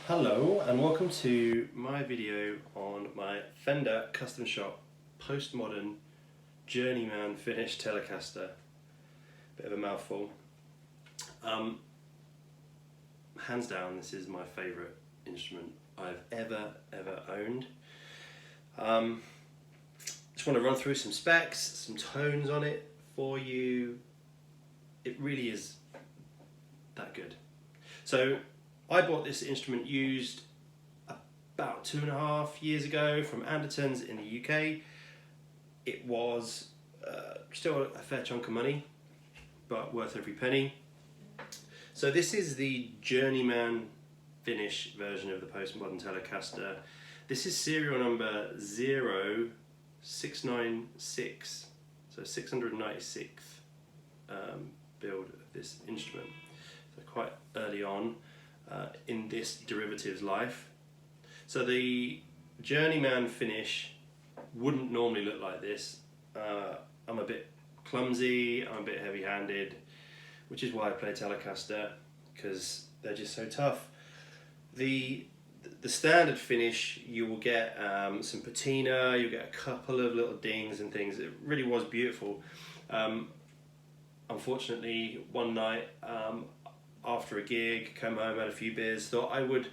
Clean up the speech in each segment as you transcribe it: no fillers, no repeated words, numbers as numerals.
Hello and welcome to my video on my Fender Custom Shop Postmodern Journeyman finished Telecaster. Bit of a mouthful. Hands down, this is my favourite instrument I've ever owned. Just want to run through some specs, some tones on it for you. It really is that good. So I bought this instrument used about 2.5 years ago from Anderton's in the UK. It was still a fair chunk of money, but worth every penny. So this is the Journeyman finish version of the Postmodern Telecaster. This is serial number 0696, so 696th build of this instrument. So quite early on in this derivative's life. So the Journeyman finish wouldn't normally look like this. I'm a bit clumsy, I'm a bit heavy-handed, which is why I play Telecaster, because they're just so tough. The standard finish, you will get some patina, you'll get a couple of little dings and things. It really was beautiful. Unfortunately, one night after a gig, came home, had a few beers, thought I would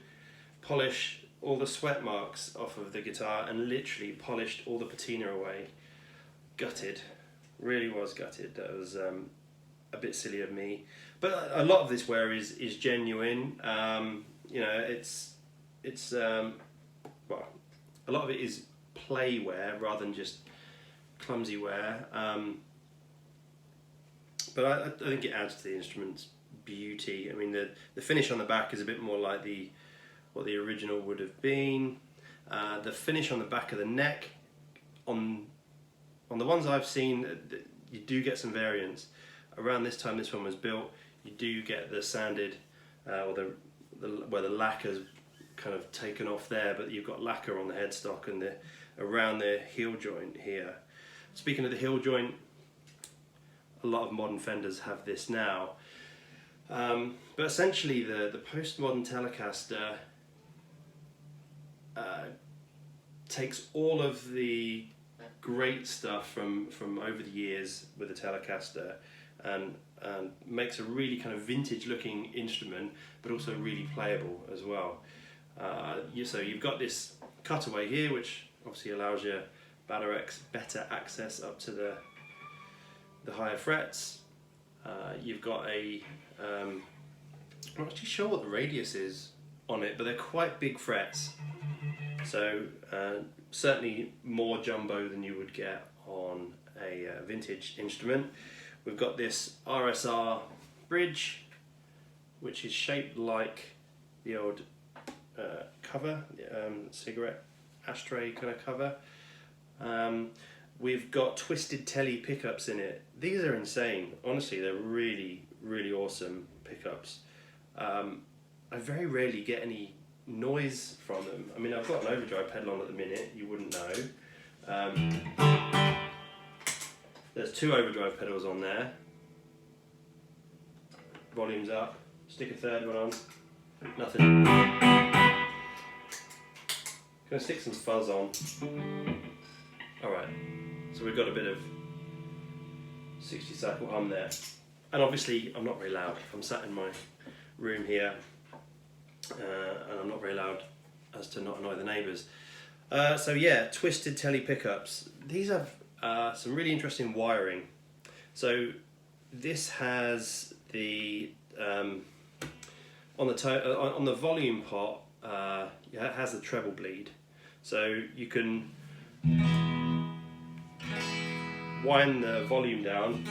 polish all the sweat marks off of the guitar and literally polished all the patina away. Gutted, really was gutted. That was a bit silly of me. But a lot of this wear is genuine. You know, it's well, a lot of it is play wear rather than just clumsy wear. But I think it adds to the instrument's beauty. I mean, the finish on the back is a bit more like what the original would have been. The finish on the back of the neck, on the ones I've seen, you do get some variance. Around this time this one was built, you do get the sanded, or where the lacquer's kind of taken off there, but you've got lacquer on the headstock and around the heel joint here. Speaking of the heel joint, a lot of modern Fenders have this now. But essentially the Postmodern Telecaster takes all of the great stuff from over the years with the Telecaster and makes a really kind of vintage looking instrument, but also really playable as well. So you've got this cutaway here, which obviously allows you better access up to the higher frets. You've got I'm not actually sure what the radius is on it, but they're quite big frets. So certainly more jumbo than you would get on a vintage instrument. We've got this RSR bridge, which is shaped like the old cover, cigarette ashtray kind of cover. We've got twisted telly pickups in it. These are insane. Honestly, they're really awesome pickups. I very rarely get any noise from them. I mean, I've got an overdrive pedal on at the minute, you wouldn't know. There's 2 overdrive pedals on there. Volume's up. Stick a third one on. Nothing. Gonna stick some fuzz on. Alright, so we've got a bit of 60 cycle hum there. And obviously I'm not very loud. I'm sat in my room here and I'm not very loud as to not annoy the neighbours. So yeah, twisted telly pickups. These have some really interesting wiring. So this has the on the volume pot, it has the treble bleed. So you can wind the volume down.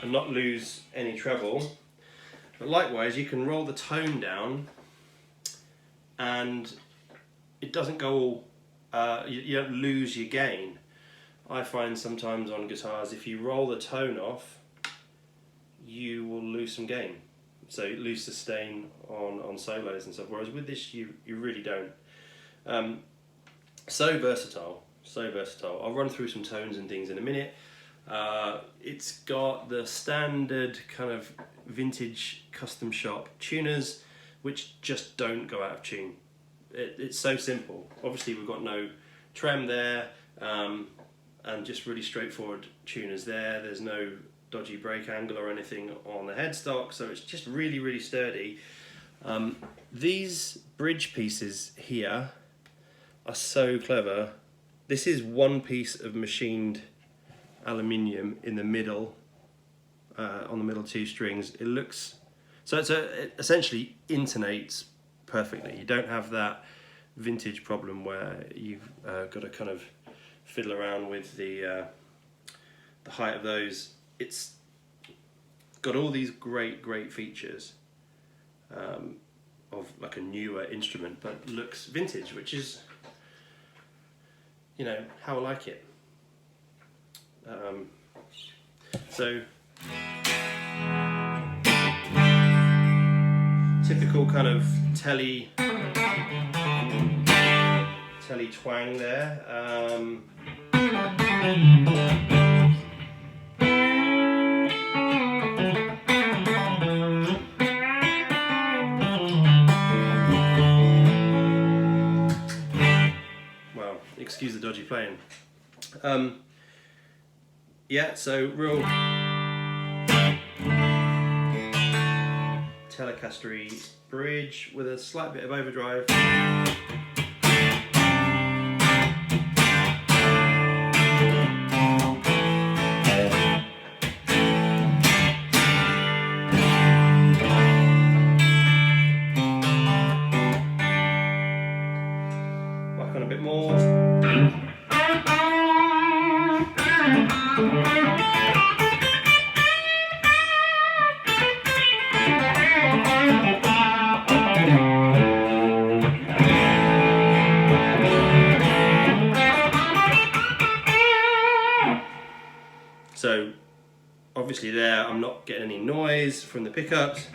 And not lose any treble. But likewise, you can roll the tone down and it doesn't go all, you don't lose your gain. I find sometimes on guitars, if you roll the tone off, you will lose some gain. So you lose sustain on solos and stuff, whereas with this you really don't. So versatile. I'll run through some tones and things in a minute. It's got the standard kind of vintage custom shop tuners, which just don't go out of tune. It's so simple. Obviously we've got no trem there, and just really straightforward tuners there. There's no dodgy brake angle or anything on the headstock, so it's just really, really sturdy. These bridge pieces here are so clever. This is one piece of machined aluminium in the middle, on the middle two strings. It looks, so it essentially intonates perfectly. You don't have that vintage problem where you've got to kind of fiddle around with the height of those. It's got all these great features of like a newer instrument, but looks vintage, which is, you know, how I like it. So typical kind of telly twang there. Well, excuse the dodgy playing. Yeah, so real Telecaster-y bridge with a slight bit of overdrive. Whack on a bit more. So obviously there I'm not getting any noise from the pickups.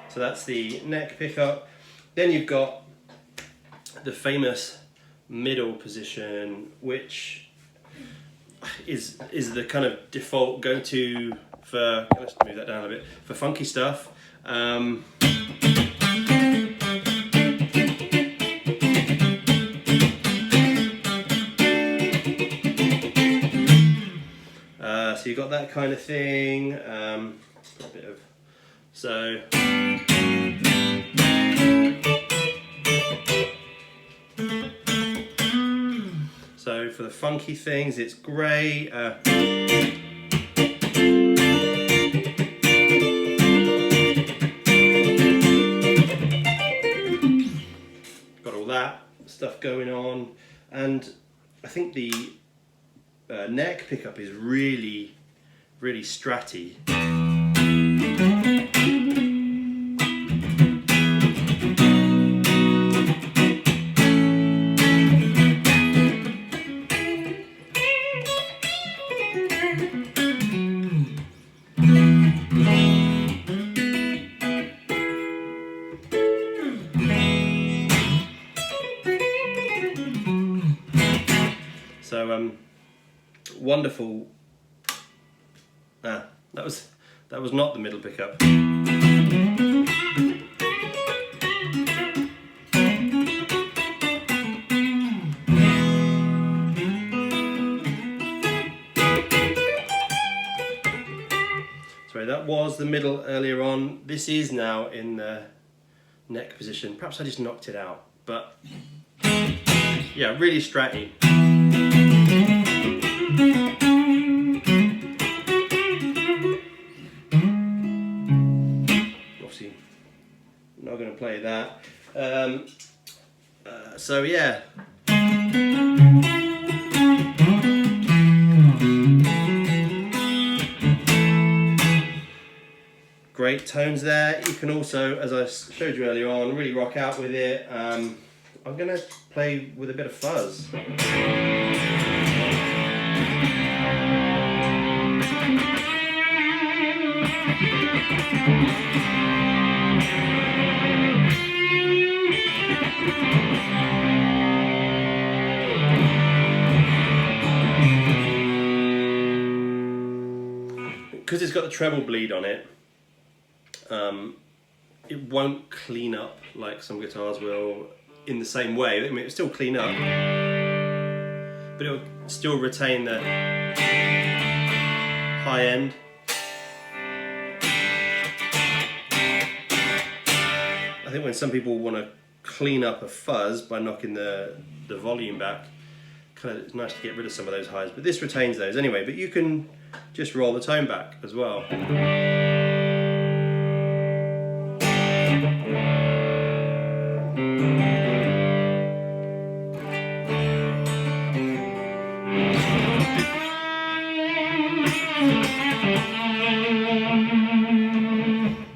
So that's the neck pickup. Then you've got the famous middle position, which is the kind of default go-to for, let's move that down a bit, for funky stuff. So you've got that kind of thing, a bit of, so for the funky things, it's great. Got all that stuff going on, and I think the neck pickup is really stratty. So wonderful. That was not the middle pickup. Sorry, that was the middle earlier on. This is now in the neck position. Perhaps I just knocked it out, but yeah, really stratty. Obviously, I'm not going to play that. So yeah. Great tones there. You can also, as I showed you earlier on, really rock out with it. I'm going to play with a bit of fuzz. because it's got the treble bleed on it, it won't clean up like some guitars will in the same way. I mean, it'll still clean up, but it'll still retain the high end. I think when some people want to clean up a fuzz by knocking the volume back, kind of, it's nice to get rid of some of those highs, but this retains those anyway. But you can just roll the tone back as well.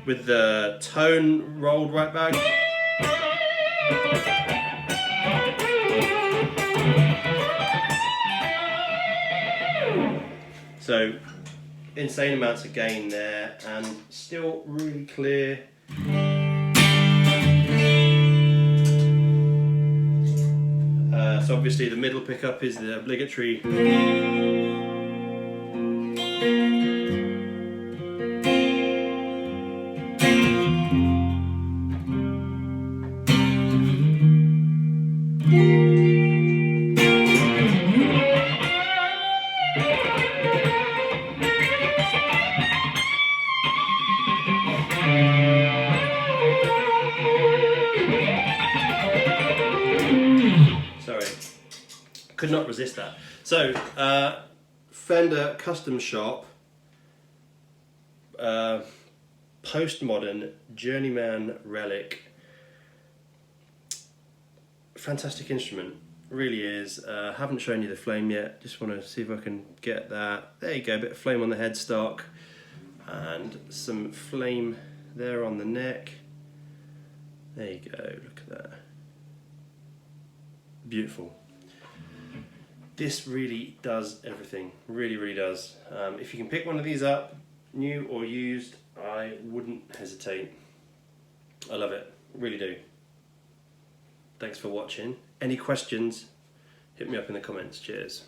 With the tone rolled right back. So insane amounts of gain there, and still really clear. So obviously the middle pickup is the obligatory. Sorry, could not resist that. So, Fender Custom Shop, Postmodern Journeyman Relic. Fantastic instrument, really is. Haven't shown you the flame yet, just want to see if I can get that. There you go, a bit of flame on the headstock and some flame there on the neck. There you go, look at that. Beautiful. This really does everything, really does. If you can pick one of these up, new or used, I wouldn't hesitate. I love it, really do. Thanks for watching. Any questions, hit me up in the comments. Cheers.